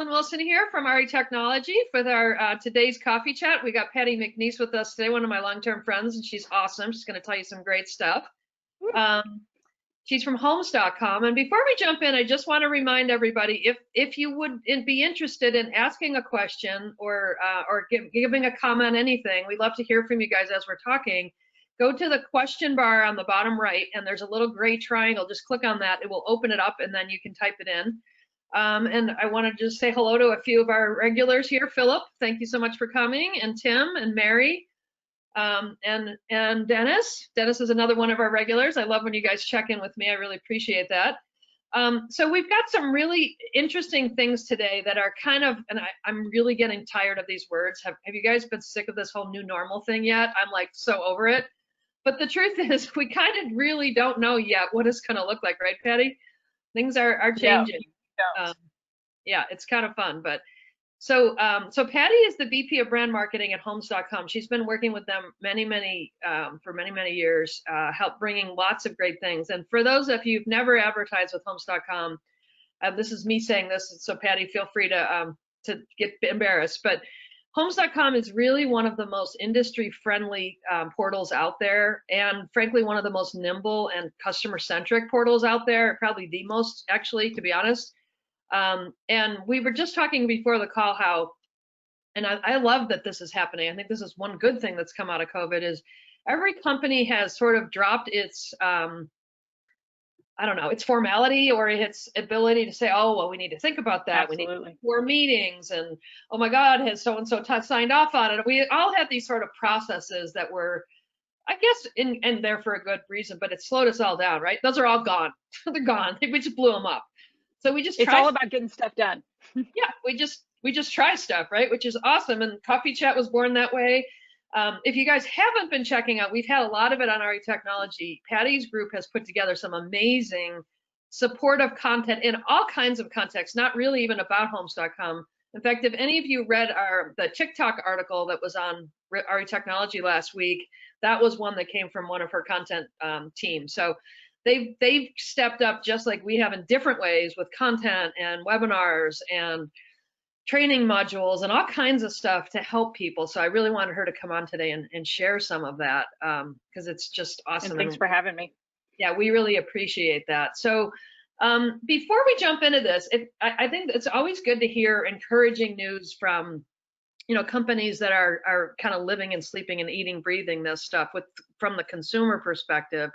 Marilyn Wilson here from RE Technology with our today's coffee chat. We got Patty McNease with us today, one of my long-term friends, and she's awesome. She's going to tell you some great stuff. She's from homes.com. And before we jump in, I just want to remind everybody, if you would be interested in asking a question or giving a comment, anything, we'd love to hear from you guys as we're talking. Go to the question bar on the bottom right, and there's a little gray triangle. Just click on that. It will open it up, and then you can type it in. And I want to just say hello to a few of our regulars here. Philip, thank you so much for coming, and Tim and Mary, and Dennis. Dennis is another one of our regulars. I love when you guys check in with me. I really appreciate that. So we've got some really interesting things today that are kind of, and I'm really getting tired of these words. Have you guys been sick of this whole new normal thing yet? I'm like so over it. But the truth is, we kind of really don't know yet what it's going to look like, right, Patty? Things are changing. Yeah, it's kind of fun. But so Patty is the VP of Brand Marketing at Homes.com. She's been working with them for many years, help bringing lots of great things. And for those of you who've never advertised with Homes.com, this is me saying this, so Patty, feel free to get embarrassed. But Homes.com is really one of the most industry-friendly portals out there, and frankly, one of the most nimble and customer-centric portals out there, probably the most, actually, to be honest. And we were just talking before the call how, and I love that this is happening. I think this is one good thing that's come out of COVID is every company has sort of dropped its, I don't know, its formality or its ability to say, oh, well, we need to think about that. Absolutely. We need more meetings, and oh my God, has so-and-so signed off on it. We all had these sort of processes that were, I guess, in there for a good reason, but it slowed us all down, right? Those are all gone. They're gone. We just blew them up. So we just it's all about getting stuff done. Yeah, we just try stuff, right? Which is awesome. And Coffee Chat was born that way. If you guys haven't been checking out, we've had a lot of it on RE Technology. Patty's group has put together some amazing supportive content in all kinds of contexts, not really even about Homes.com. In fact, if any of you read the TikTok article that was on RE Technology last week, that was one that came from one of her content teams. So they've stepped up just like we have in different ways with content and webinars and training modules and all kinds of stuff to help people. So I really wanted her to come on today and share some of that because it's just awesome. And thanks for having me. Yeah, we really appreciate that. So before we jump into this, I think it's always good to hear encouraging news from, you know, companies that are kind of living and sleeping and eating, breathing this stuff from the consumer perspective.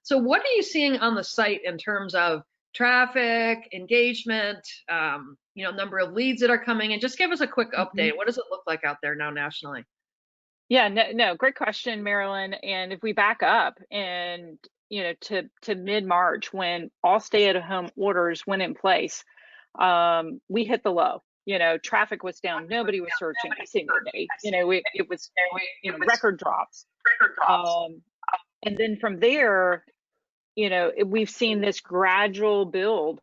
So what are you seeing on the site in terms of traffic, engagement, you know, number of leads that are coming in? Just give us a quick update. What does it look like out there now nationally? Yeah, no, great question, Marilyn. And if we back up and, you know, to mid-March when all stay-at-home orders went in place, we hit the low. You know, traffic was down. Nobody was searching a single day. You know, it was record drops. And then from there, you know, we've seen this gradual build,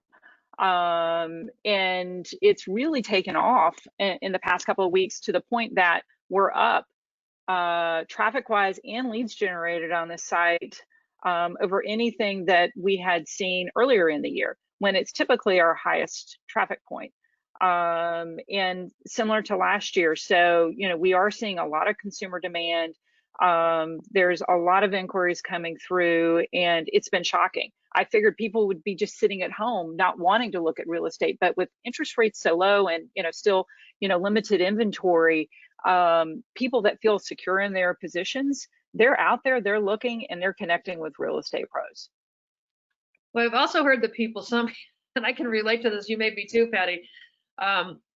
and it's really taken off in the past couple of weeks to the point that we're up traffic-wise and leads generated on this site over anything that we had seen earlier in the year when it's typically our highest traffic point. And similar to last year. So, you know, we are seeing a lot of consumer demand. There's a lot of inquiries coming through, and it's been shocking. I figured people would be just sitting at home, not wanting to look at real estate, but with interest rates so low and, you know, still, you know, limited inventory, people that feel secure in their positions, they're out there, they're looking, and they're connecting with real estate pros. Well, I've also heard that people, and I can relate to this, you may be too, Patty,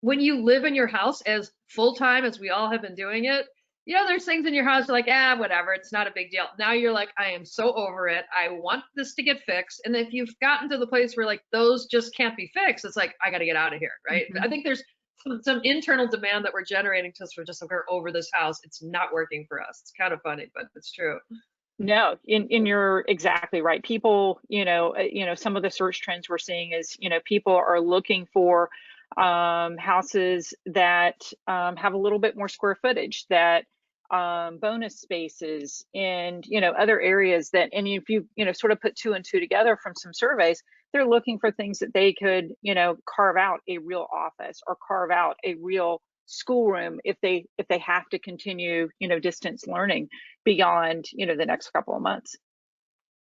when you live in your house as full-time as we all have been doing it, you know, there's things in your house like, whatever, it's not a big deal. Now you're like, I am so over it. I want this to get fixed. And if you've gotten to the place where like those just can't be fixed, it's like, I got to get out of here, right? I think there's some internal demand that we're generating we're over this house. It's not working for us. It's kind of funny, but it's true. No, and you're exactly right. People, you know, some of the search trends we're seeing is, you know, people are looking for houses that have a little bit more square footage, that bonus spaces, and other areas that, and if you sort of put two and two together from some surveys, they're looking for things that they could carve out a real office or carve out a real schoolroom if they have to continue distance learning beyond the next couple of months.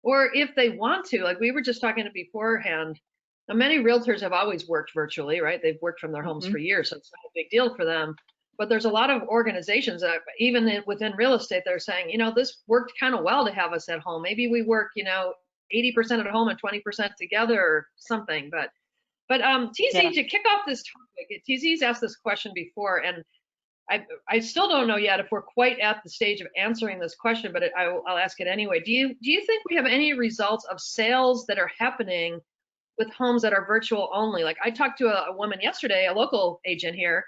Or if they want to, like we were just talking beforehand, now many realtors have always worked virtually, right? They've worked from their homes for years, so it's not a big deal for them. But there's a lot of organizations that even within real estate, they're saying, this worked kind of well to have us at home. Maybe we work, 80% at home and 20% together or something. But TZ, to kick off this topic, TZ's asked this question before, and I still don't know yet if we're quite at the stage of answering this question, but I'll ask it anyway. Do you think we have any results of sales that are happening with homes that are virtual only? Like I talked to a woman yesterday, a local agent here,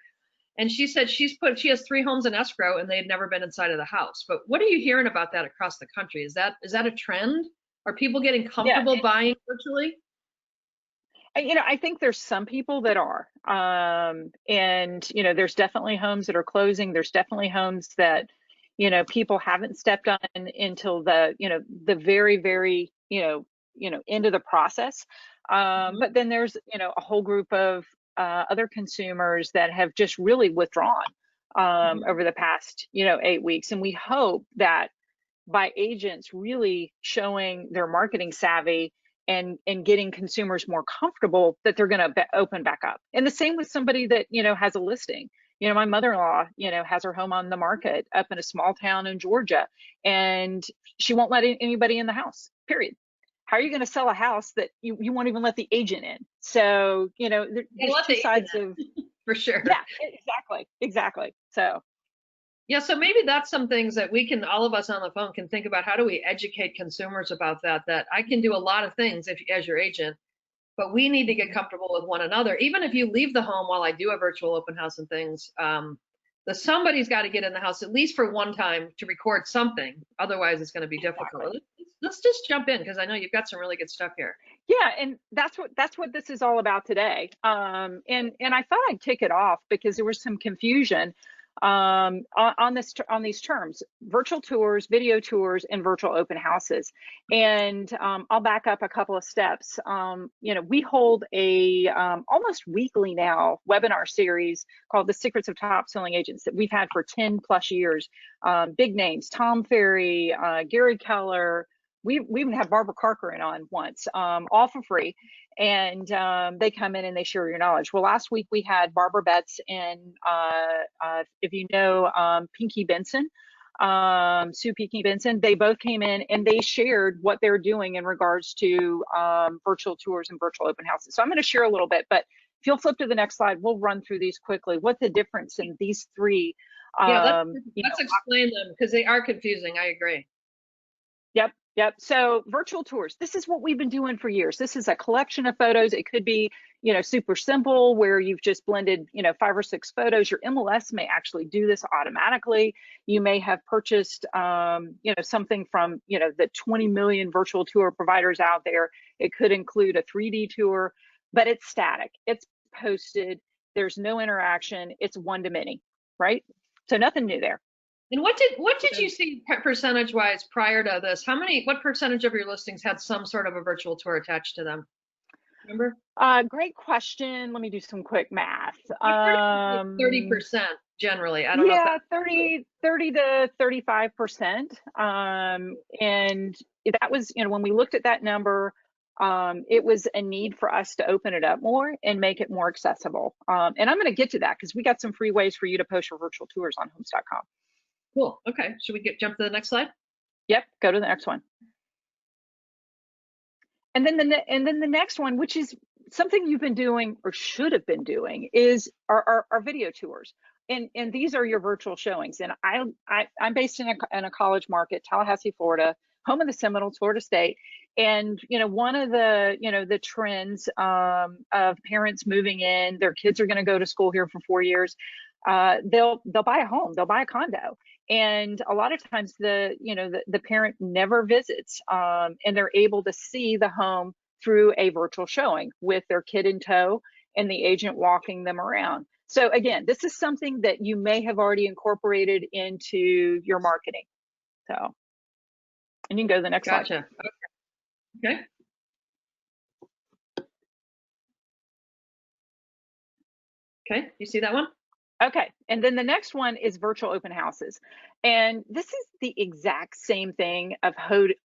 and she said she has 3 homes in escrow and they had never been inside of the house. But what are you hearing about that across the country? Is that a trend? Are people getting comfortable buying virtually? I think there's some people that are, and there's definitely homes that are closing. There's definitely homes that, people haven't stepped on until the very, very, end of the process. But then there's, a whole group of other consumers that have just really withdrawn over the past, 8 weeks. And we hope that by agents really showing their marketing savvy and getting consumers more comfortable, that they're going to open back up. And the same with somebody that has a listing. My mother-in-law has her home on the market up in a small town in Georgia, and she won't let anybody in the house, period. How are you going to sell a house that you won't even let the agent in? So there's two sides of for sure. Yeah, exactly. So yeah, so maybe that's some things that we can, all of us on the phone can think about. How do we educate consumers about that I can do a lot of things as your agent, but we need to get comfortable with one another. Even if you leave the home while I do a virtual open house and things, somebody's got to get in the house at least for one time to record something. Otherwise, it's going to be difficult. Exactly. Let's just jump in because I know you've got some really good stuff here. Yeah, and that's what this is all about today. And I thought I'd kick it off because there was some confusion on these terms: virtual tours, video tours, and virtual open houses. And I'll back up a couple of steps. We hold a almost weekly now webinar series called The Secrets of Top Selling Agents that we've had for 10 plus years. Big names: Tom Ferry, Gary Keller. We even had Barbara Corcoran on once, all for free. And they come in and they share your knowledge. Well, last week we had Barbara Betts and if you know Pinky Benson, Sue Pinky Benson, they both came in and they shared what they're doing in regards to virtual tours and virtual open houses. So I'm going to share a little bit, but if you'll flip to the next slide, we'll run through these quickly. What the difference in these three? Let's explain them because they are confusing. I agree. Yep. So virtual tours, this is what we've been doing for years. This is a collection of photos. It could be, super simple where you've just blended, 5 or 6 photos. Your MLS may actually do this automatically. You may have purchased, something from, the 20 million virtual tour providers out there. It could include a 3D tour, but it's static. It's posted. There's no interaction. It's one to many, right? So nothing new there. And what did you see percentage wise prior to this? What percentage of your listings had some sort of a virtual tour attached to them? Remember? Great question. Let me do some quick math. 30% generally. I don't know. Yeah, 30 to 35%. And that was, when we looked at that number, it was a need for us to open it up more and make it more accessible. And I'm going to get to that because we got some free ways for you to post your virtual tours on homes.com. Cool. Okay. Should we jump to the next slide? Yep. Go to the next one. And then the next one, which is something you've been doing or should have been doing, is our video tours. And these are your virtual showings. And I'm based in a college market, Tallahassee, Florida, home of the Seminoles, Florida State. And one of the trends of parents moving in, their kids are going to go to school here for 4 years. They'll buy a home, they'll buy a condo. And a lot of times the parent never visits, and they're able to see the home through a virtual showing with their kid in tow and the agent walking them around. So again, this is something that you may have already incorporated into your marketing. So, and you can go to the next slide. Gotcha. Okay. Okay, you see that one? Okay, and then the next one is virtual open houses. And this is the exact same thing of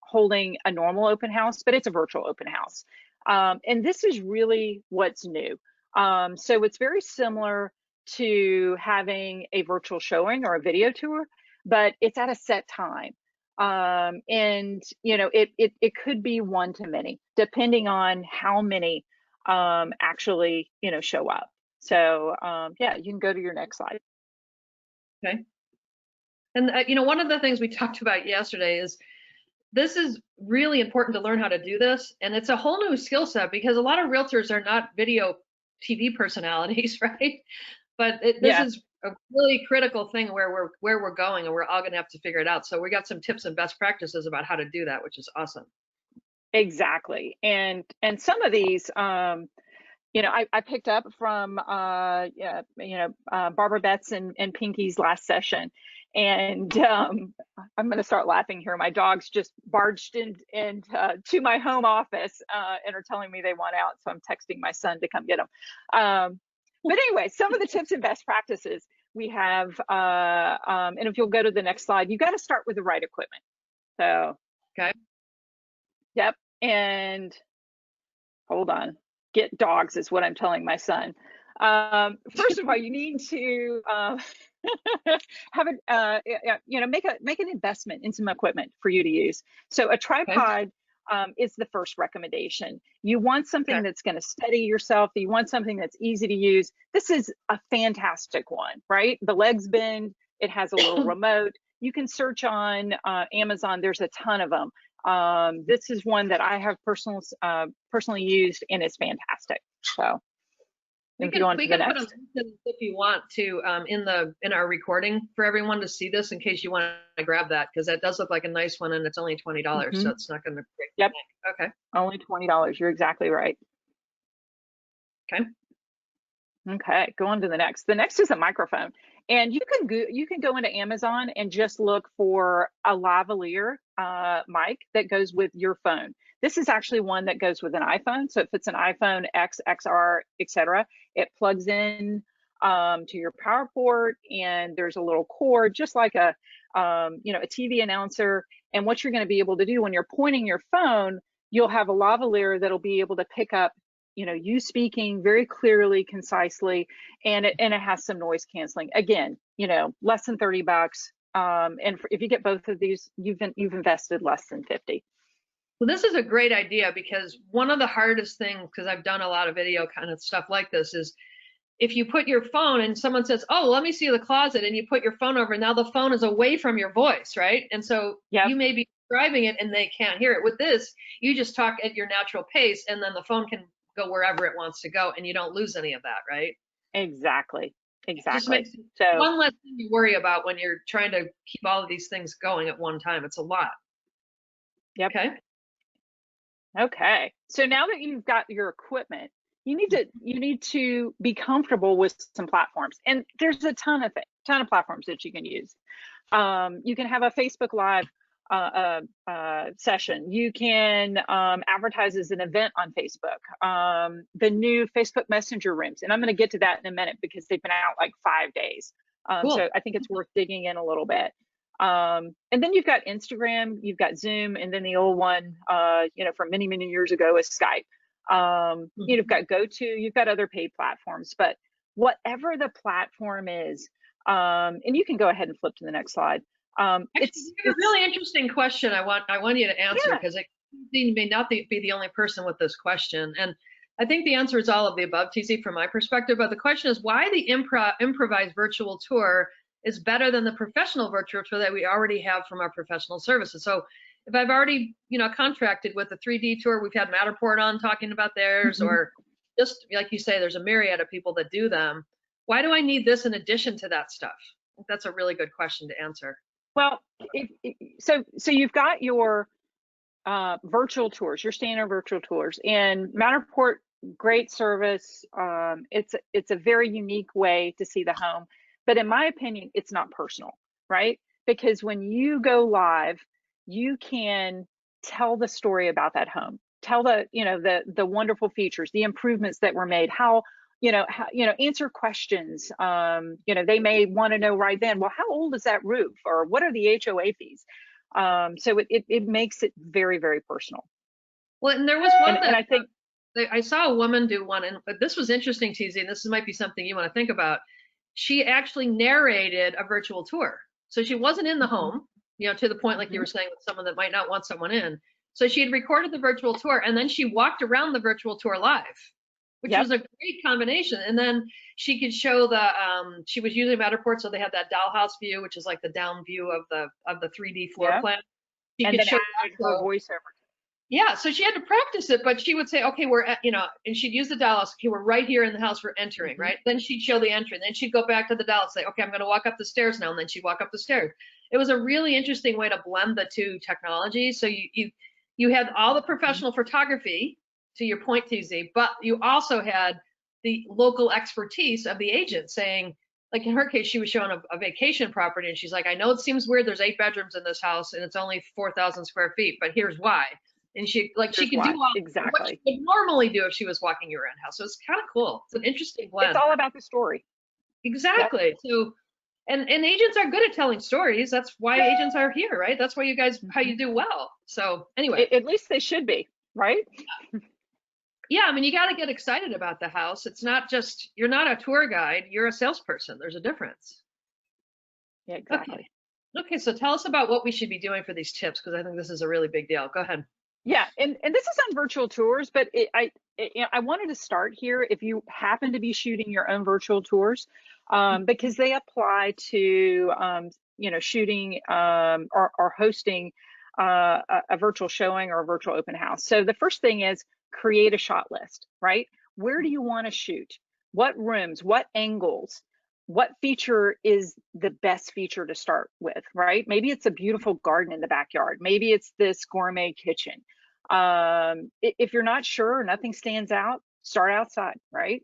holding a normal open house, but it's a virtual open house. And this is really what's new. So it's very similar to having a virtual showing or a video tour, but it's at a set time. And you know, it could be one to many, depending on how many actually, you know, show up. So yeah, you can go to your next slide. Okay. And you know, one of the things we talked about yesterday is this is really important to learn how to do this, and it's a whole new skill set because a lot of realtors are not video TV personalities, right? But this is a really critical thing where we're going, and we're all going to have to figure it out. So we got some tips and best practices about how to do that, which is awesome. Exactly. And some of these you know, I picked up from yeah, you know, Barbara Betts and Pinky's last session. And I'm going to start laughing here. My dogs just barged in to my home office and are telling me they want out. So I'm texting my son to come get them. But anyway, some of the tips and best practices we have, and if you'll go to the next slide, you got to start with the right equipment. So, okay. Yep. And hold on. Get dogs is what I'm telling my son. First of all, you need to have a you know, make an investment in some equipment for you to use. So a tripod is the first recommendation. You want something that's going to steady yourself. You want something that's easy to use. This is a fantastic one, right? The legs bend. It has a little remote. You can search on Amazon. There's a ton of them. This is one that I have personally used, and it's fantastic. So we can put a link if you want to in our recording for everyone to see this in case you want to grab that, because that does look like a nice one, and it's only $20, so it's not going to break. Yep. Okay. Only $20. You're exactly right. Okay. Okay. Go on to the next. The next is a microphone, and you can go into Amazon and just look for a lavalier mic that goes with your phone. This is actually one that goes with an iPhone, so it fits an iPhone X, XR, etc. It plugs in to your power port, and there's a little cord, just like a you know, a TV announcer. And what you're going to be able to do when you're pointing your phone, you'll have a lavalier that'll be able to pick up, you know, you speaking very clearly, concisely, and it has some noise canceling. Again, you know, less than $30. And if you get both of these, you've invested less than 50. Well, this is a great idea, because one of the hardest things, because I've done a lot of video kind of stuff like this, is if you put your phone and someone says, oh, let me see the closet, and you put your phone over, now the phone is away from your voice, right? And so you may be describing it and they can't hear it. With this, you just talk at your natural pace, and then the phone can go wherever it wants to go, and you don't lose any of that, right? Exactly. Exactly. Just makes so one less thing you worry about when you're trying to keep all of these things going at one time. It's a lot. Yep. Okay. Okay. So now that you've got your equipment, you need to be comfortable with some platforms, and there's a ton of platforms that you can use. You can have a Facebook Live session. You can advertise as an event on Facebook. The new Facebook Messenger rooms, and I'm going to get to that in a minute because they've been out like 5 days. Cool. So I think it's worth digging in a little bit. And then you've got Instagram, you've got Zoom, and then the old one, you know, from many, many years ago is Skype. You've got GoTo, you've got other paid platforms, but whatever the platform is, and you can go ahead and flip to the next slide. It's a really interesting question. I want you to answer, because you may not be the only person with this question. And I think the answer is all of the above, TZ, from my perspective. But the question is why the improvised virtual tour is better than the professional virtual tour that we already have from our professional services. So if I've already, you know, contracted with a 3D tour, we've had Matterport on talking about theirs, or just like you say, there's a myriad of people that do them. Why do I need this in addition to that stuff? I think that's a really good question to answer. Well, so you've got your virtual tours, your standard virtual tours, and Matterport great service. It's a very unique way to see the home, but in my opinion, it's not personal, right? Because when you go live, you can tell the story about that home, tell the, the wonderful features, the improvements that were made, answer questions. They may want to know right then, well, how old is that roof, or what are the HOA fees? So it makes it very, very personal. Well, and there was one and I think I saw a woman do one, and this was interesting, TZ, and this might be something you want to think about. She actually narrated a virtual tour. So she wasn't in the home, to the point, like you were saying, with someone that might not want someone in. So she had recorded the virtual tour, and then she walked around the virtual tour live, which was a great combination. And then she could show she was using Matterport, so they had that dollhouse view, which is like the down view of the 3D floor plan. She and could then show add her voiceover. Yeah, so she had to practice it, but she would say, okay, we're at, and she'd use the Dallas, okay, we're right here in the house, we're entering, right? Then she'd show the entry, then she'd go back to the Dallas, say, okay, I'm going to walk up the stairs now, and then she'd walk up the stairs. It was a really interesting way to blend the two technologies. So you had all the professional photography, to your point, TZ, but you also had the local expertise of the agent saying, like in her case, she was showing a vacation property, and she's like, I know it seems weird, there's 8 bedrooms in this house, and it's only 4,000 square feet, but here's why. And she could do what she would normally do if she was walking your own house. So it's kind of cool. It's an interesting blend. It's all about the story. Exactly. Yep. So, and agents are good at telling stories. That's why agents are here, right? That's why you guys, how you do well. So anyway. At least they should be, right? Yeah, I mean, you got to get excited about the house. It's not just, you're not a tour guide, you're a salesperson. There's a difference. Yeah, exactly. Okay, so tell us about what we should be doing for these tips, because I think this is a really big deal. Go ahead. Yeah, and this is on virtual tours, but I wanted to start here if you happen to be shooting your own virtual tours, because they apply to shooting or hosting a virtual showing or a virtual open house. So the first thing is create a shot list, right? Where do you want to shoot? What rooms? What angles? What feature is the best feature to start with, right? Maybe it's a beautiful garden in the backyard. Maybe it's this gourmet kitchen. If you're not sure, nothing stands out, start outside, right?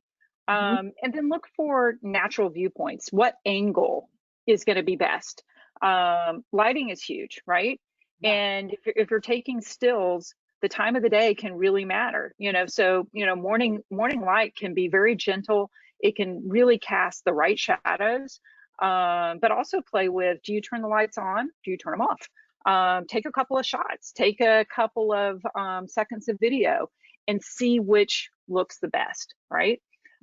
And then look for natural viewpoints. What angle is going to be best? Lighting is huge, right? Yeah. And if you're taking stills, the time of the day can really matter, so, morning light can be very gentle. It can really cast the right shadows, but also play with, do you turn the lights on? Do you turn them off? Take a couple of shots, take a couple of seconds of video and see which looks the best, right?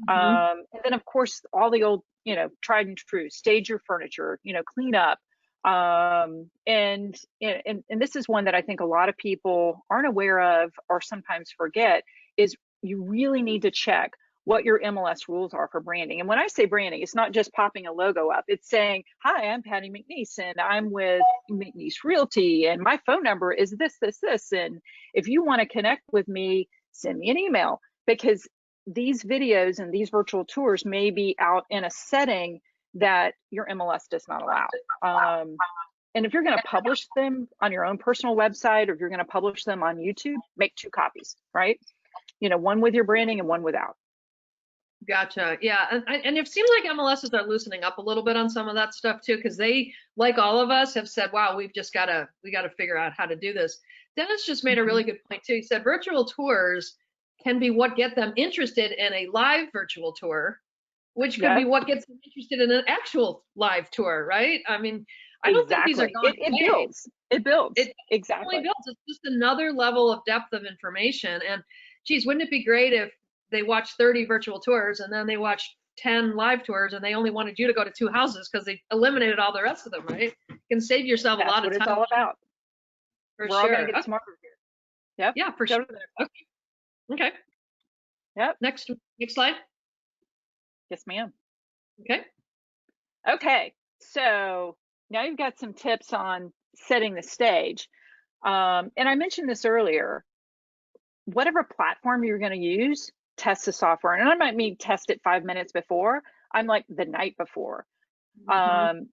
And then of course, all the old, tried and true, stage your furniture, clean up. And this is one that I think a lot of people aren't aware of or sometimes forget, is you really need to check what your MLS rules are for branding. And when I say branding, it's not just popping a logo up. It's saying, hi, I'm Patty McNease, and I'm with McNease Realty, and my phone number is this. And if you want to connect with me, send me an email, because these videos and these virtual tours may be out in a setting that your MLS does not allow. And if you're going to publish them on your own personal website, or if you're going to publish them on YouTube, make 2 copies, right? One with your branding and one without. Gotcha. Yeah. And it seems like MLSs are loosening up a little bit on some of that stuff too, because they, like all of us, have said, wow, we got to figure out how to do this. Dennis just made a really good point too. He said virtual tours can be what get them interested in a live virtual tour, which could be what gets them interested in an actual live tour, right? I mean, I don't think these are going It builds. It builds. It exactly builds. It's just another level of depth of information. And geez, wouldn't it be great if they watched 30 virtual tours and then they watched 10 live tours and they only wanted you to go to 2 houses because they eliminated all the rest of them, right? You can save yourself a lot of time. That's what it's all about. For We're all going to get smarter here. Yep. Yeah, for sure. Okay. Yep. Next slide. Yes, ma'am. Okay. So now you've got some tips on setting the stage. And I mentioned this earlier, whatever platform you're going to use, test the software. And I might mean test it 5 minutes before. I'm like the night before.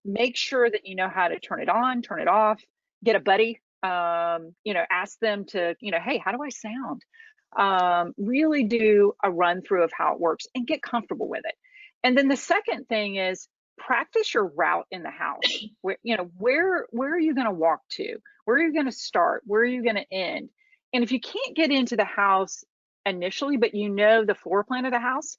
Make sure that you know how to turn it on, turn it off, get a buddy, ask them to, hey, how do I sound? Really do a run through of how it works and get comfortable with it. And then the second thing is practice your route in the house. Where are you going to walk to? Where are you going to start? Where are you going to end? And if you can't get into the house initially, but the floor plan of the house,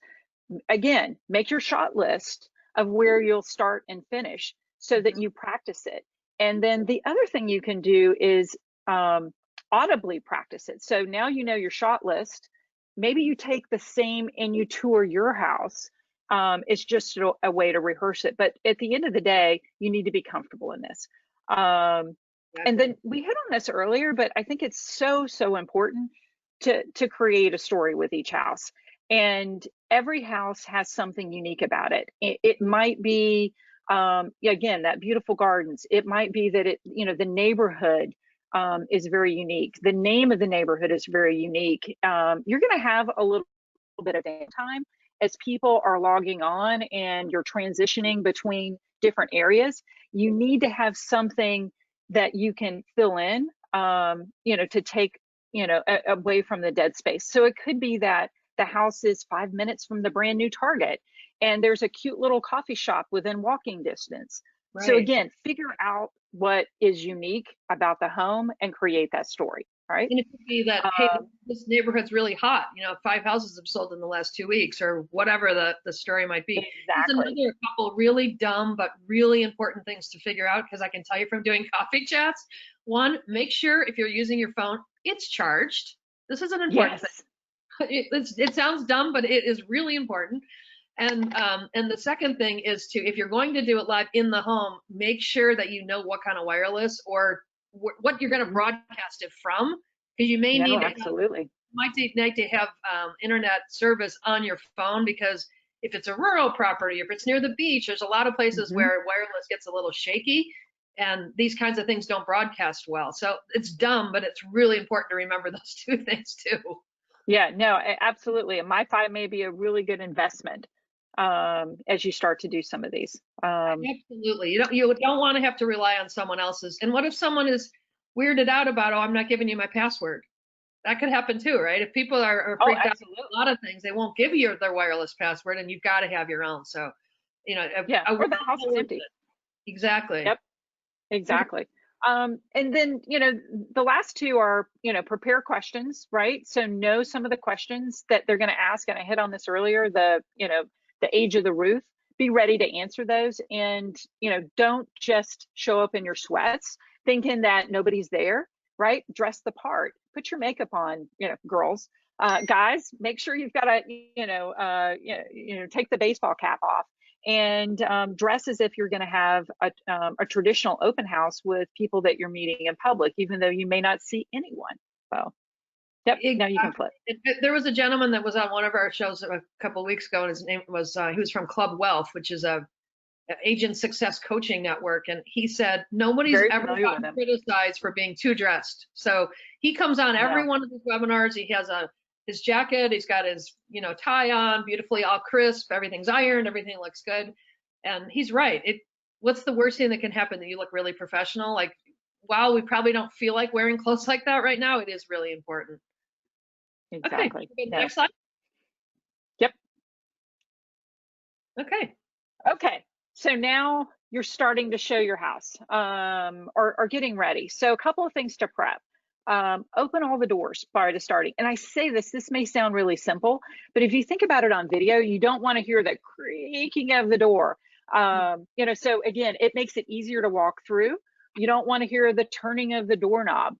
again, make your shot list of where you'll start and finish so that you practice it. And then the other thing you can do is audibly practice it. So now you know your shot list. Maybe you take the same and you tour your house. It's just a way to rehearse it. But at the end of the day, you need to be comfortable in this. And then we hit on this earlier, but I think it's so important to create a story with each house. And every house has something unique about it. It might be, again, that beautiful gardens. It might be that the neighborhood is very unique. The name of the neighborhood is very unique. You're going to have a little bit of downtime as people are logging on and you're transitioning between different areas. You need to have something that you can fill in, to take, away from the dead space. So it could be that the house is 5 minutes from the brand new Target and there's a cute little coffee shop within walking distance. Right. So again, figure out what is unique about the home and create that story, right? And it could be that, hey, this neighborhood's really hot. 5 houses have sold in the last 2 weeks, or whatever the story might be. Exactly. There's another couple really dumb but really important things to figure out, because I can tell you from doing coffee chats. One, make sure if you're using your phone, it's charged. This is an important thing. It sounds dumb, but it is really important. And the second thing is if you're going to do it live in the home, make sure that you know what kind of wireless or what you're going to broadcast it from, because you may need to have internet service on your phone, because if it's a rural property, if it's near the beach, there's a lot of places where wireless gets a little shaky, and these kinds of things don't broadcast well. So it's dumb, but it's really important to remember those two things too. Yeah, no, absolutely. And MiFi may be a really good investment as you start to do some of these. Absolutely. You don't want to have to rely on someone else's. And what if someone is weirded out about, I'm not giving you my password? That could happen too, right? If people are freaked out about a lot of things, they won't give you their wireless password, and you've got to have your own. So, or the house is empty. Exactly. Yep. Exactly. And then, the last two are, prepare questions, right? So know some of the questions that they're going to ask. And I hit on this earlier, the age of the roof. Be ready to answer those. And, don't just show up in your sweats thinking that nobody's there, right? Dress the part. Put your makeup on, girls. Guys, make sure you've got to, take the baseball cap off. And dress as if you're going to have a traditional open house with people that you're meeting in public, even though you may not see anyone. So, yep, now you can flip. There was a gentleman that was on one of our shows a couple of weeks ago, and his name was, he was from Club Wealth, which is a agent success coaching network. And he said, nobody's ever gotten criticized for being too dressed. So he comes on every one of these webinars. He has his jacket, he's got his, tie on, beautifully all crisp, everything's ironed, everything looks good. And he's right. What's the worst thing that can happen? That you look really professional? Like, while we probably don't feel like wearing clothes like that right now, it is really important. Exactly. Okay, next slide. Yep. Okay. So now you're starting to show your house, or getting ready. So a couple of things to prep. Open all the doors prior to starting. And I say this may sound really simple, but if you think about it on video, you don't want to hear the creaking of the door. So again, it makes it easier to walk through. You don't want to hear the turning of the doorknob,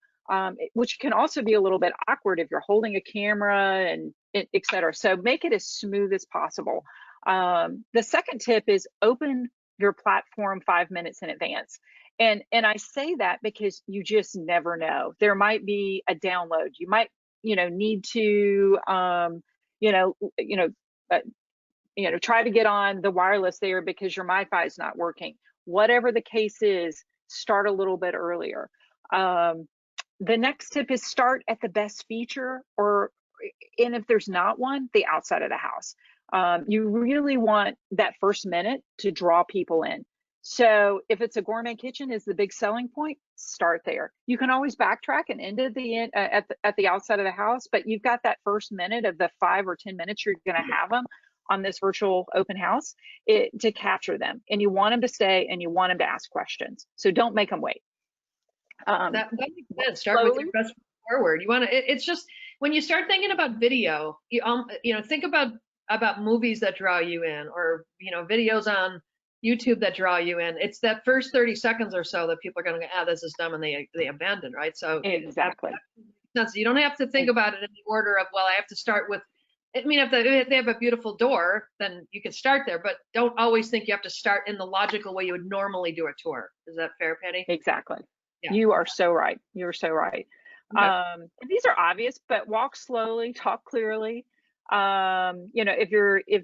which can also be a little bit awkward if you're holding a camera and et cetera. So make it as smooth as possible. The second tip is open your platform 5 minutes in advance. And I say that because you just never know. There might be a download. You might, need to, try to get on the wireless there because your MiFi is not working. Whatever the case is, start a little bit earlier. The next tip is start at the best feature, and if there's not one, the outside of the house. You really want that first minute to draw people in. So if it's a gourmet kitchen is the big selling point, start there. You can always backtrack and end at the end at the outside of the house, but you've got that first minute of the 5 or 10 minutes you're going to have them on this virtual open house to capture them, and you want them to stay and you want them to ask questions. So don't make them wait. That makes sense. Start with your best foot forward. You want to. It's just when you start thinking about video, you know, think about movies that draw you in, or videos on YouTube that draw you in. It's that first 30 seconds or so that people are going to go, ah, this is dumb, and they abandon, right? So exactly. You don't have to think about it in the order of, well, I have to start with. I mean, if they have a beautiful door, then you can start there, but don't always think you have to start in the logical way you would normally do a tour. Is that fair, Patty? Exactly. Yeah. You are so right. You are so right. Okay. These are obvious, but walk slowly, talk clearly. If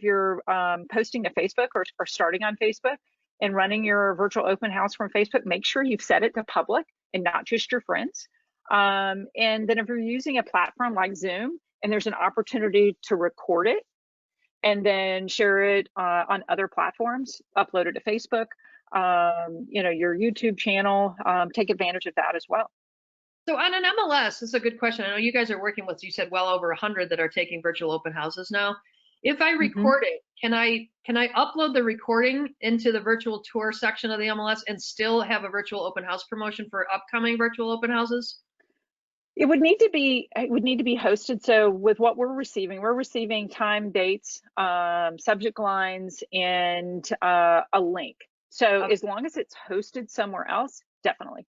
you're posting to Facebook or starting on Facebook and running your virtual open house from Facebook, make sure you've set it to public and not just your friends. And then if you're using a platform like Zoom and there's an opportunity to record it and then share it on other platforms, upload it to Facebook, your YouTube channel, take advantage of that as well. So on an MLS, this is a good question. I know you guys are working with, you said, well over 100 that are taking virtual open houses now. If I record it, can I upload the recording into the virtual tour section of the MLS and still have a virtual open house promotion for upcoming virtual open houses? It would need to be hosted. So with what we're receiving time, dates, subject lines, and a link. So as long as it's hosted somewhere else, definitely.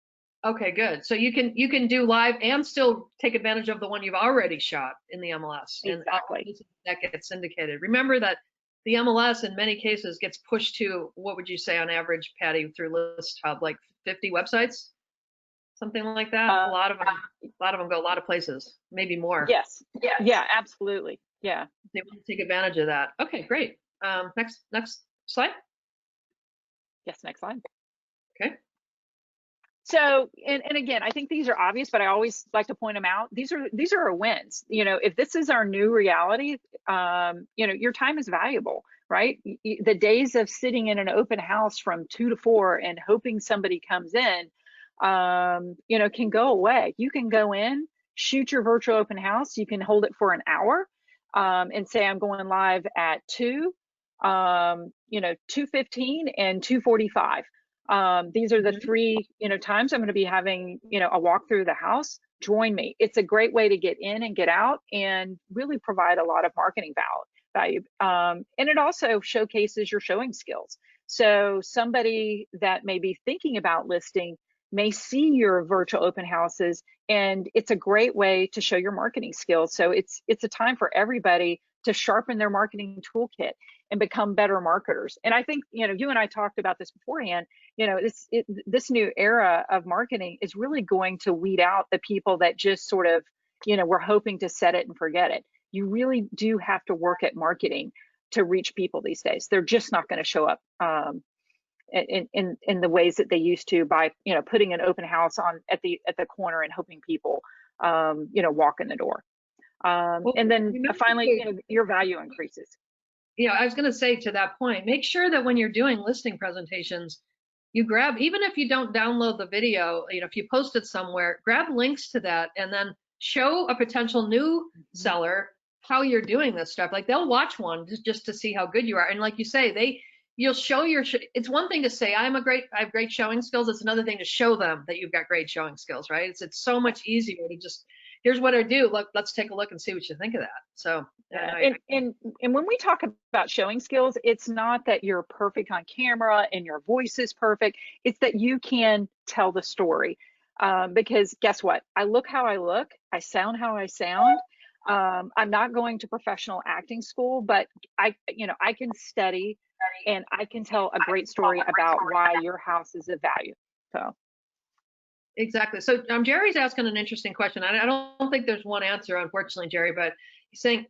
Okay, good. So you can do live and still take advantage of the one you've already shot in the MLS. Exactly. And that gets syndicated. Remember that the MLS in many cases gets pushed to, what would you say on average, Patty, through List Hub, like 50 websites? Something like that. A lot of them go a lot of places, maybe more. Yes. Yeah, absolutely. Yeah. They want to take advantage of that. Okay, great. Next slide. Yes, next slide. Okay. So, and again, I think these are obvious, but I always like to point them out. These are our wins. If this is our new reality, your time is valuable, right? The days of sitting in an open house from 2 to 4 and hoping somebody comes in, can go away. You can go in, shoot your virtual open house. You can hold it for an hour, and say, I'm going live at 2, 2:15 and 2:45. These are the 3 times I'm going to be having a walk through the house. Join me. It's a great way to get in and get out and really provide a lot of marketing value. And it also showcases your showing skills. So somebody that may be thinking about listing may see your virtual open houses, and it's a great way to show your marketing skills. So it's a time for everybody to sharpen their marketing toolkit and become better marketers. And I think, you and I talked about this beforehand, this new era of marketing is really going to weed out the people that just sort of, we're hoping to set it and forget it. You really do have to work at marketing to reach people these days. They're just not going to show up in the ways that they used to by, putting an open house on at the corner and hoping people, walk in the door. And then finally, your value increases. I was going to say to that point, make sure that when you're doing listing presentations, you grab, even if you don't download the video, if you post it somewhere, grab links to that and then show a potential new seller how you're doing this stuff. Like they'll watch one just to see how good you are. And like you say, you'll show it's one thing to say, I have great showing skills. It's another thing to show them that you've got great showing skills, right? It's so much easier to just, here's what I do. Look, let's take a look and see what you think of that. So, and when we talk about showing skills, it's not that you're perfect on camera and your voice is perfect. It's that you can tell the story. Because guess what? I look how I look. I sound how I sound. I'm not going to professional acting school, but I can study and I can tell a great story about why your house is of value. So. Exactly. So Jerry's asking an interesting question. I don't think there's one answer, unfortunately, Jerry, but he's saying,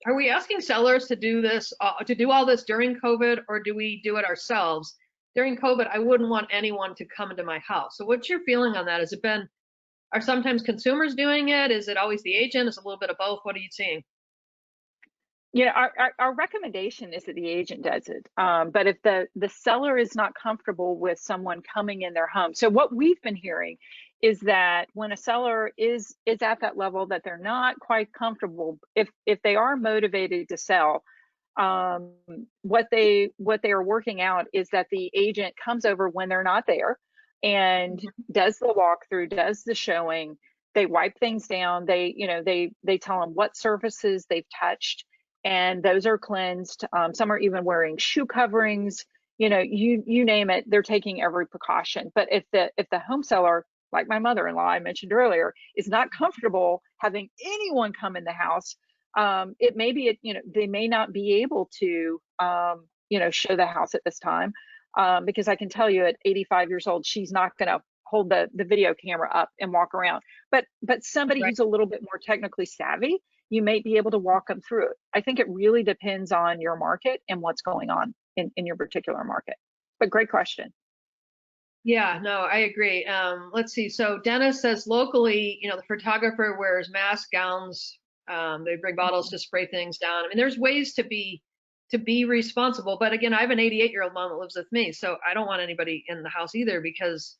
are we asking sellers to do this, to do all this during COVID, or do we do it ourselves? During COVID, I wouldn't want anyone to come into my house. So what's your feeling on that? Are sometimes consumers doing it? Is it always the agent? Is it a little bit of both? What are you seeing? You know, our recommendation is that the agent does it. But if the seller is not comfortable with someone coming in their home, so what we've been hearing is that when a seller is at that level that they're not quite comfortable, if they are motivated to sell, what they are working out is that the agent comes over when they're not there and does the walkthrough, does the showing. They wipe things down. They tell them what surfaces they've touched, and those are cleansed. Some are even wearing shoe coverings. You name it, they're taking every precaution. But if the home seller, like my mother-in-law I mentioned earlier, is not comfortable having anyone come in the house, it may be, they may not be able to, show the house at this time, because I can tell you at 85 years old, she's not going to hold the video camera up and walk around. But somebody Right. who's a little bit more technically savvy, you may be able to walk them through it. I think it really depends on your market and what's going on in your particular market. But great question. Yeah, no, I agree. Let's see. So Dennis says locally, the photographer wears masks, gowns. They bring bottles to spray things down. I mean, there's ways to be responsible. But again, I have an 88-year-old mom that lives with me, so I don't want anybody in the house either, because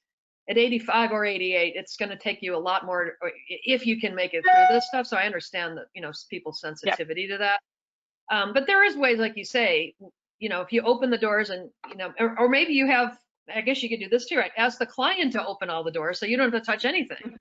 at 85 or 88, it's going to take you a lot more if you can make it through this stuff. So I understand that, people's sensitivity to that. But there is ways, like you say, if you open the doors and, or maybe you have, I guess you could do this too, right? Ask the client to open all the doors so you don't have to touch anything.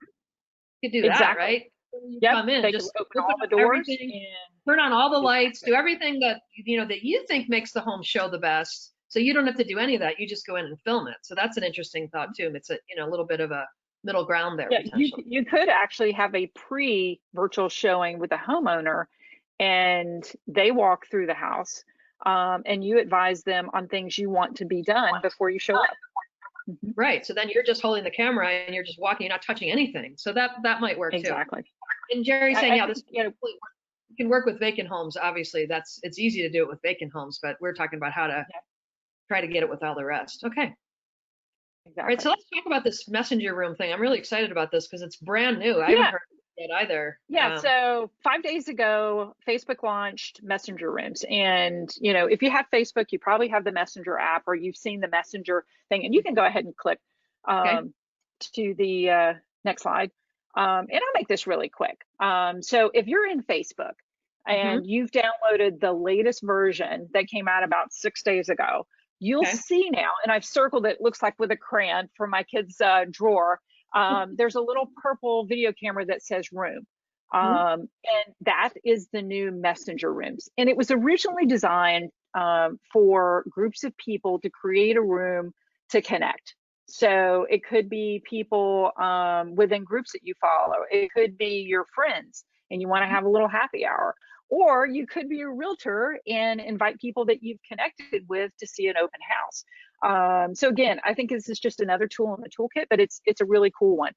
You could do that, Exactly. right? When you Yep. come in, They just can open all the up doors everything, and turn on all the lights, exactly. do everything that, that you think makes the home show the best. So you don't have to do any of that. You just go in and film it. So that's an interesting thought too. It's a, a little bit of a middle ground there, Yeah, potentially. you could actually have a pre-virtual showing with a homeowner, and they walk through the house, and you advise them on things you want to be done before you show up. Right. So then you're just holding the camera and you're just walking, you're not touching anything. So that might work too. Exactly. And Jerry's saying, yeah, this you know, you can work with vacant homes. Obviously, it's easy to do it with vacant homes, but we're talking about how to try to get it with all the rest. Okay. exactly. All right. So let's talk about this messenger room thing. I'm really excited about this because it's brand new. I haven't Yeah. heard it yet either. Yeah, so 5 days ago, Facebook launched Messenger Rooms. And, if you have Facebook, you probably have the Messenger app, or you've seen the Messenger thing. And you can go ahead and click Okay. to the next slide. And I'll make this really quick. So if you're in Facebook and you've downloaded the latest version that came out about 6 days ago, you'll see now, and I've circled it, looks like with a crayon for my kid's drawer, there's a little purple video camera that says room. And that is the new Messenger Rooms. And it was originally designed for groups of people to create a room to connect. So it could be people within groups that you follow. It could be your friends and you want to have a little happy hour. Or you could be a realtor and invite people that you've connected with to see an open house. So again, I think this is just another tool in the toolkit, but it's a really cool one.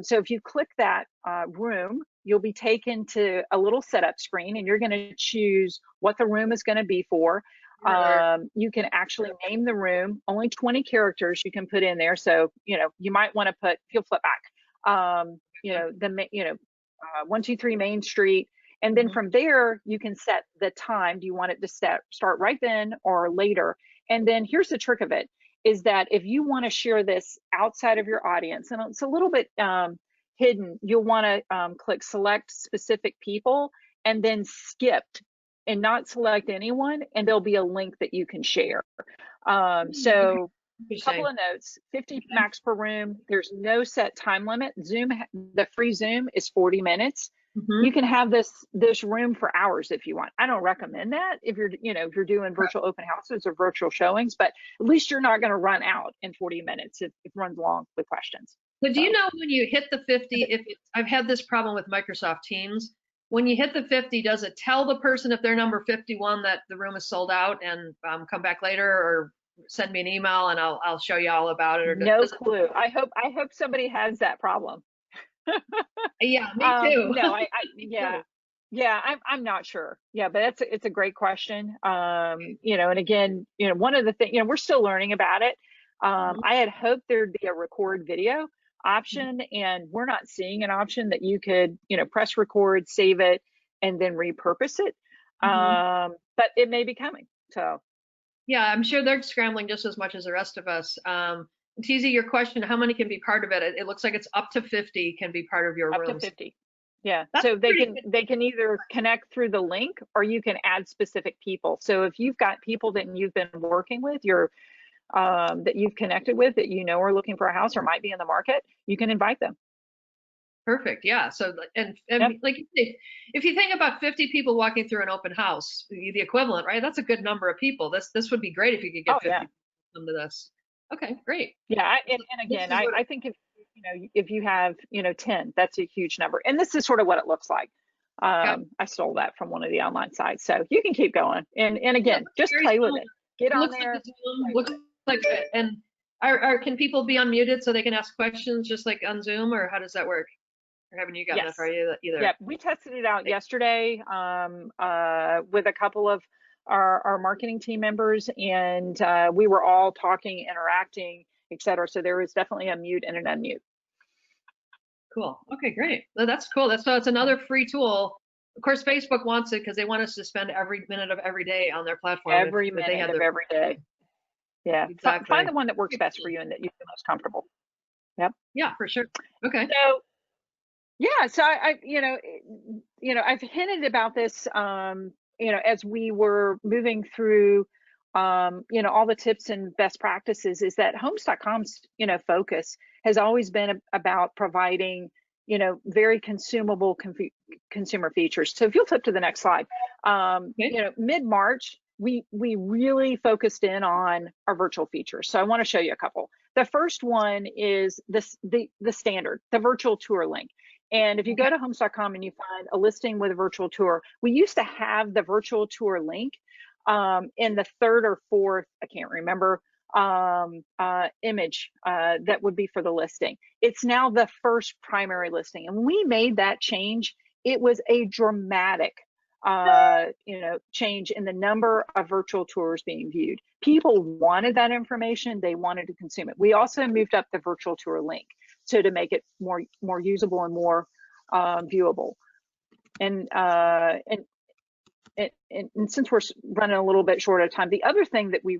So if you click that room, you'll be taken to a little setup screen, and you're going to choose what the room is going to be for. You can actually name the room. Only 20 characters you can put in there. So, you might want to put, if you'll flip back, 123 Main Street. And then from there, you can set the time. Do you want it to start right then or later? And then here's the trick of it, is that if you want to share this outside of your audience, and it's a little bit hidden, you'll want to click select specific people and then skipped and not select anyone, and there'll be a link that you can share. So a couple of notes, 50 max per room. There's no set time limit. Zoom, the free Zoom is 40 minutes. You can have this room for hours if you want. I don't recommend that if you're doing virtual open houses or virtual showings, but at least you're not going to run out in 40 minutes if it runs long with questions. So do you know when you hit the 50, I've had this problem with Microsoft Teams, when you hit the 50, does it tell the person if they're number 51 that the room is sold out and come back later, or send me an email and I'll show you all about it? Or no clue. I hope somebody has that problem. Yeah, me too. No, I'm not sure. Yeah, but it's a great question. And again, one of the things, we're still learning about it. I had hoped there'd be a record video option, and we're not seeing an option that you could, press record, save it, and then repurpose it. But it may be coming. So Yeah, I'm sure they're scrambling just as much as the rest of us. TZ, your question, how many can be part of it? It looks like it's up to 50 can be part of your up to rooms. 50. Yeah. That's So pretty good. they can either connect through the link, or you can add specific people. So if you've got people that you've been working with, that you've connected with, that you know are looking for a house or might be in the market, you can invite them. Perfect. Yeah. So, and Yep. like you say, if you think about 50 people walking through an open house, the equivalent, right? That's a good number of people. This would be great if you could get Oh 50 yeah. people to come to this. Okay, great. Yeah. So And this again, is what, I think if you have 10, that's a huge number. And this is sort of what it looks like. yeah. I stole that from one of the online sites, so you can keep going. And Yeah, again, just very play with small. it. Get It on looks like there. a Zoom, Play with looks it. like it. And can people be unmuted so they can ask questions just like on Zoom, or how does that work? Or haven't you gotten that far Yes. either? Yep. We tested it out yesterday with a couple of our marketing team members, and we were all talking, interacting, etc. So there was definitely a mute and an unmute. Cool. Okay, great. Well, that's cool. It's another free tool. Of course, Facebook wants it because they want us to spend every minute of every day on their platform. Every If they minute had of their every day. Yeah. Find exactly. the one that works best for you and that you feel most comfortable. Yep. Yeah, for sure. Okay. So yeah, so I've hinted about this, as we were moving through, all the tips and best practices, is that Homes.com's, focus has always been about providing, very consumable consumer features. So if you'll flip to the next slide, Okay. mid-March, we really focused in on our virtual features. So I want to show you a couple. The first one is the standard, the virtual tour link. And if you go to homes.com and you find a listing with a virtual tour, we used to have the virtual tour link in the third or fourth, I can't remember, image that would be for the listing. It's now the first primary listing. And when we made that change, it was a dramatic change in the number of virtual tours being viewed. People wanted that information. They wanted to consume it. We also moved up the virtual tour link, so to make it more usable and more viewable. And since we're running a little bit short of time, the other thing that we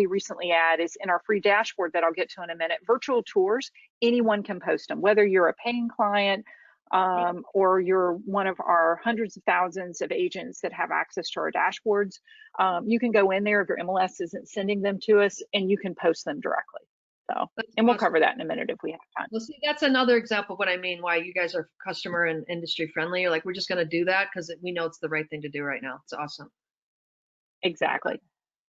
recently add is in our free dashboard that I'll get to in a minute. Virtual tours, anyone can post them, whether you're a paying client or you're one of our hundreds of thousands of agents that have access to our dashboards. You can go in there if your MLS isn't sending them to us, and you can post them directly. So, and we'll cover that in a minute if we have time. Well, see, that's another example of what I mean, why you guys are customer and industry friendly. You're like, we're just going to do that because we know it's the right thing to do right now. It's awesome. Exactly.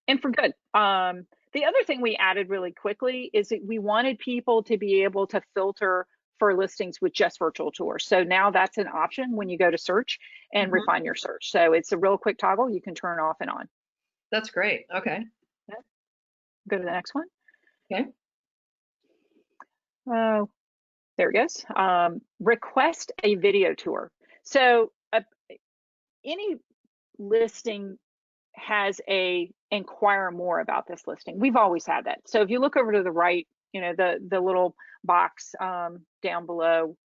And for good. The other thing we added really quickly is that we wanted people to be able to filter for listings with just virtual tours. So now that's an option when you go to search and refine your search. So it's a real quick toggle you can turn off and on. That's great. Okay. Go to the next one. Okay. Oh, there it goes. Request a video tour. So any listing has a inquire more about this listing. We've always had that. So if you look over to the right, the little box down below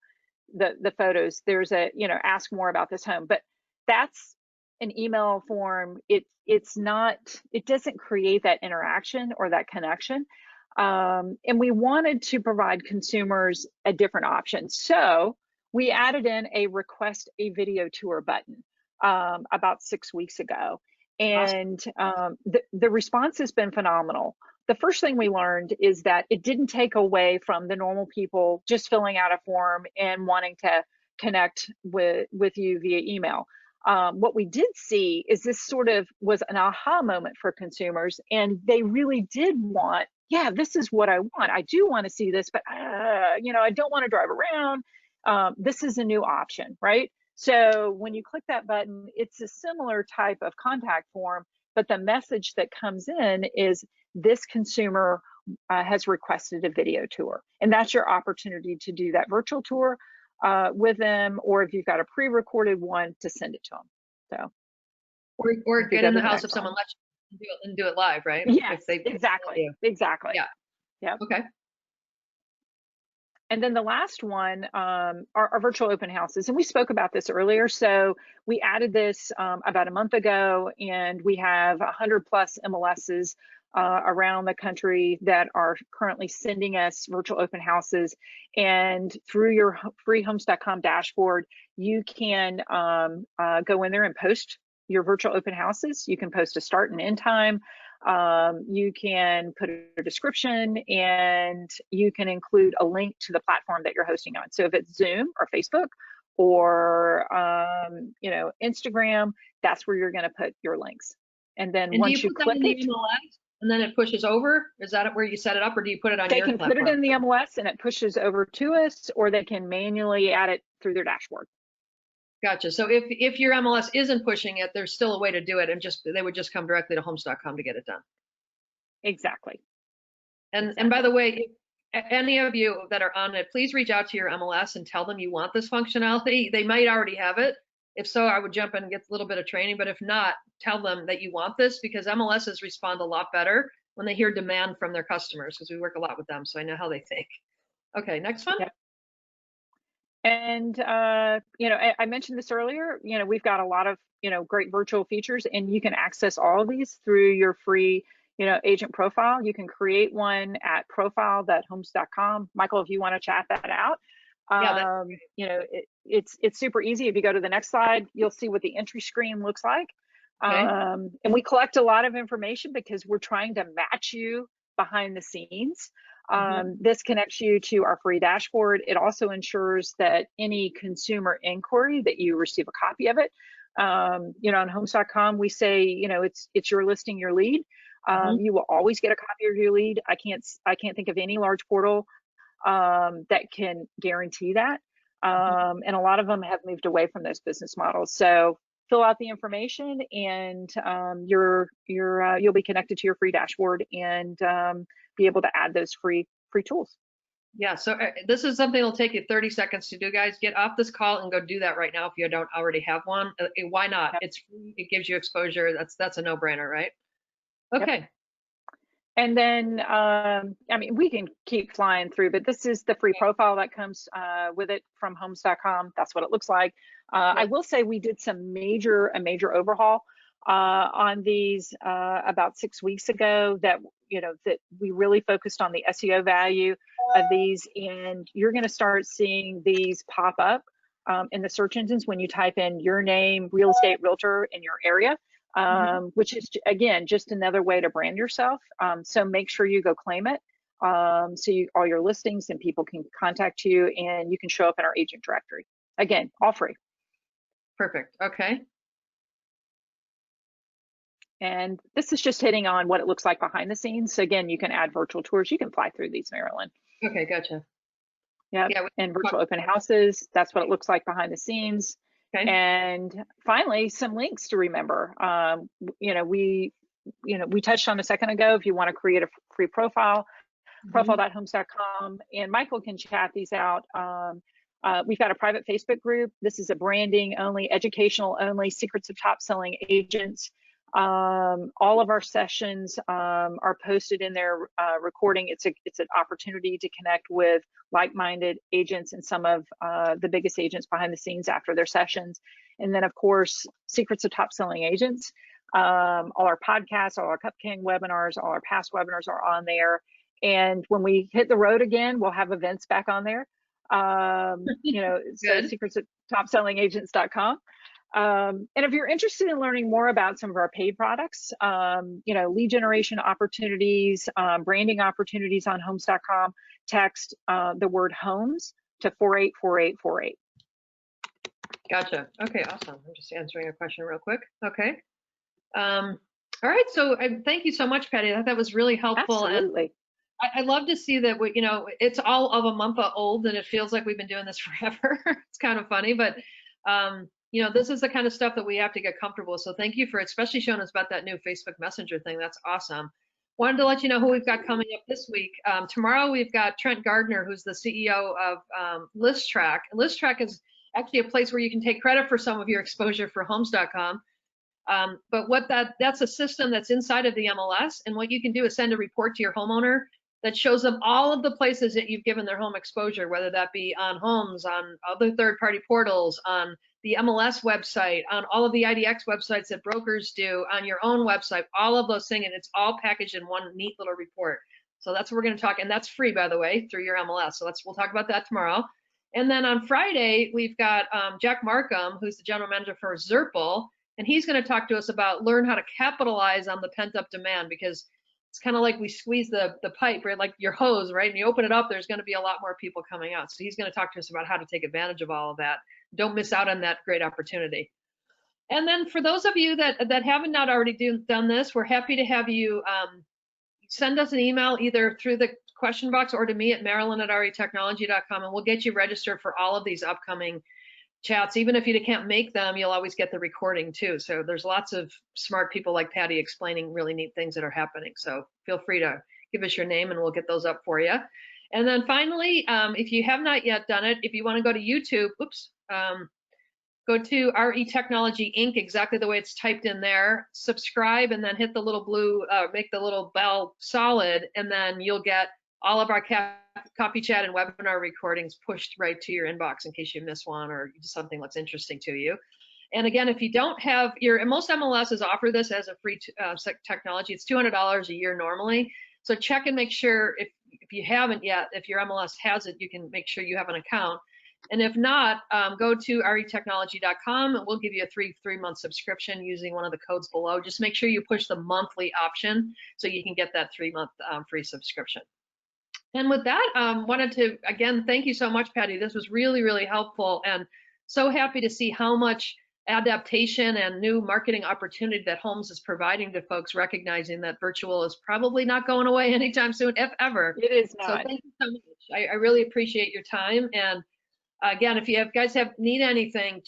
the photos, there's a, ask more about this home. But that's an email form. It doesn't create that interaction or that connection. And we wanted to provide consumers a different option. So we added in a request a video tour button about 6 weeks ago. And the response has been phenomenal. The first thing we learned is that it didn't take away from the normal people just filling out a form and wanting to connect with you via email. What we did see is this sort of was an aha moment for consumers, and they really did want, yeah, this is what I want. I do want to see this, but I don't want to drive around. This is a new option, right? So when you click that button, it's a similar type of contact form, but the message that comes in is this consumer has requested a video tour. And that's your opportunity to do that virtual tour with them, or if you've got a pre-recorded one, to send it to them. So, or get in the house if someone lets you and do it live, right? Yes, exactly. Yeah. Yeah. Okay. And then the last one are virtual open houses. And we spoke about this earlier. So we added this about a month ago, and we have 100 plus MLSs around the country that are currently sending us virtual open houses. And through your free homes.com dashboard, you can go in there and post your virtual open houses. You can post a start and end time. You can put a description, and you can include a link to the platform that you're hosting on. So if it's Zoom or Facebook or Instagram, that's where you're going to put your links. And then once you click it, MLS and then it pushes over. Is that where you set it up, or do you put it on they your can platform? put it in the MLS and it pushes over to us, or they can manually add it through their dashboard. Gotcha. So if your MLS isn't pushing it, there's still a way to do it, and they would just come directly to homes.com to get it done. Exactly. And by the way, if any of you that are on it, please reach out to your MLS and tell them you want this functionality. They might already have it. If so, I would jump in and get a little bit of training. But if not, tell them that you want this, because MLSs respond a lot better when they hear demand from their customers, because we work a lot with them. So I know how they think. Okay, next one. Yep. And, I mentioned this earlier, we've got a lot of, great virtual features, and you can access all of these through your free, agent profile. You can create one at profile.homes.com. Michael, if you want to chat that out. Yeah, it's super easy. If you go to the next slide, you'll see what the entry screen looks like. Okay. And we collect a lot of information because we're trying to match you behind the scenes. This connects you to our free dashboard. It also ensures that any consumer inquiry that you receive a copy of it. On homes.com, we say, it's your listing, your lead. You will always get a copy of your lead. I can't think of any large portal that can guarantee that. And a lot of them have moved away from those business models. So fill out the information, and you'll be connected to your free dashboard and be able to add those free tools. Yeah, so this is something that'll take you 30 seconds to do, guys. Get off this call and go do that right now if you don't already have one. Why not? It's free. It gives you exposure. That's a no-brainer, right? Okay. Yep. And then, we can keep flying through, but this is the free profile that comes with it from homes.com. That's what it looks like. I will say we did a major overhaul on these about 6 weeks ago that we really focused on the SEO value of these, and you're going to start seeing these pop up in the search engines when you type in your name, real estate realtor in your area. Which is, again, just another way to brand yourself. So make sure you go claim it. So all your listings, and people can contact you, and you can show up in our agent directory. Again, all free. Perfect. Okay. And this is just hitting on what it looks like behind the scenes. So again, you can add virtual tours. You can fly through these, Marilyn. Okay, gotcha. Yep. Yeah. And virtual open houses. That's what it looks like behind the scenes. Okay. And finally, some links to remember. We touched on a second ago. If you want to create a free profile, profile.homes.com, and Michael can chat these out. We've got a private Facebook group. This is a branding only, educational only, secrets of top selling agents. All of our sessions are posted in their recording. It's an opportunity to connect with like-minded agents and some of the biggest agents behind the scenes after their sessions. And then, of course, secrets of top selling agents. All our podcasts, all our Cupcake webinars, all our past webinars are on there. And when we hit the road again, we'll have events back on there. So secrets of topsellingagents.com. And if you're interested in learning more about some of our paid products, lead generation opportunities, branding opportunities on homes.com, text the word homes to 484848. Gotcha. Okay, awesome. I'm just answering a question real quick. Okay. All right. So thank you so much, Patty. I thought that was really helpful. Absolutely. And I love to see that, it's all of a month old and it feels like we've been doing this forever. It's kind of funny, but this is the kind of stuff that we have to get comfortable with. So thank you for especially showing us about that new Facebook Messenger thing. That's awesome. Wanted to let you know who we've got coming up this week. Tomorrow we've got Trent Gardner, who's the CEO of ListTrack. And ListTrack is actually a place where you can take credit for some of your exposure for homes.com. But that's a system that's inside of the MLS. And what you can do is send a report to your homeowner that shows them all of the places that you've given their home exposure, whether that be on homes, on other third-party portals, on the MLS website, on all of the IDX websites that brokers do, on your own website, all of those things, and it's all packaged in one neat little report. So that's what we're going to talk, and that's free, by the way, through your MLS. So we'll talk about that tomorrow. And then on Friday, we've got Jack Markham, who's the general manager for Zerpal, and he's going to talk to us about learn how to capitalize on the pent-up demand, because it's kind of like we squeeze the pipe, right? Like your hose, right? And you open it up, there's going to be a lot more people coming out. So he's going to talk to us about how to take advantage of all of that. Don't miss out on that great opportunity. And then for those of you that haven't not already done this, we're happy to have you send us an email either through the question box or to me at marilyn@retechnology.com, and we'll get you registered for all of these upcoming chats. Even if you can't make them, you'll always get the recording too. So there's lots of smart people like Patty explaining really neat things that are happening. So feel free to give us your name and we'll get those up for you. And then finally, if you have not yet done it, if you want to go to YouTube, go to RE Technology Inc., exactly the way it's typed in there, subscribe, and then hit the little blue, make the little bell solid, and then you'll get all of our coffee chat and webinar recordings pushed right to your inbox in case you miss one or something looks interesting to you. And again, if you don't have most MLSs offer this as a free technology. It's $200 a year normally. So check and make sure if you haven't yet, if your MLS has it, you can make sure you have an account. And if not, go to retechnology.com and we'll give you a three-month subscription using one of the codes below. Just make sure you push the monthly option so you can get that 3-month free subscription. And with that, wanted to, again, thank you so much, Patty. This was really, really helpful, and so happy to see how much adaptation and new marketing opportunity that Holmes is providing to folks, recognizing that virtual is probably not going away anytime soon, if ever. It is not. So thank you so much. I really appreciate your time. And again, if you guys need anything,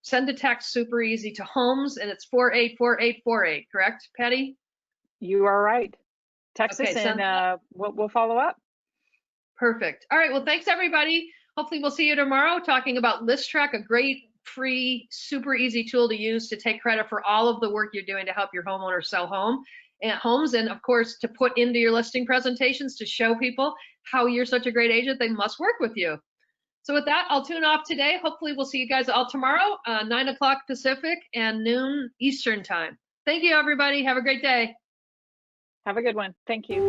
send a text, super easy, to Holmes, and it's 484848, correct, Patty? You are right. Text us and we'll follow up. Perfect. All right. Well, thanks, everybody. Hopefully we'll see you tomorrow talking about ListTrack, a great, free, super easy tool to use to take credit for all of the work you're doing to help your homeowners sell homes, and of course, to put into your listing presentations to show people how you're such a great agent, they must work with you. So with that, I'll tune off today. Hopefully we'll see you guys all tomorrow, 9 o'clock Pacific and noon Eastern time. Thank you, everybody. Have a great day. Have a good one. Thank you.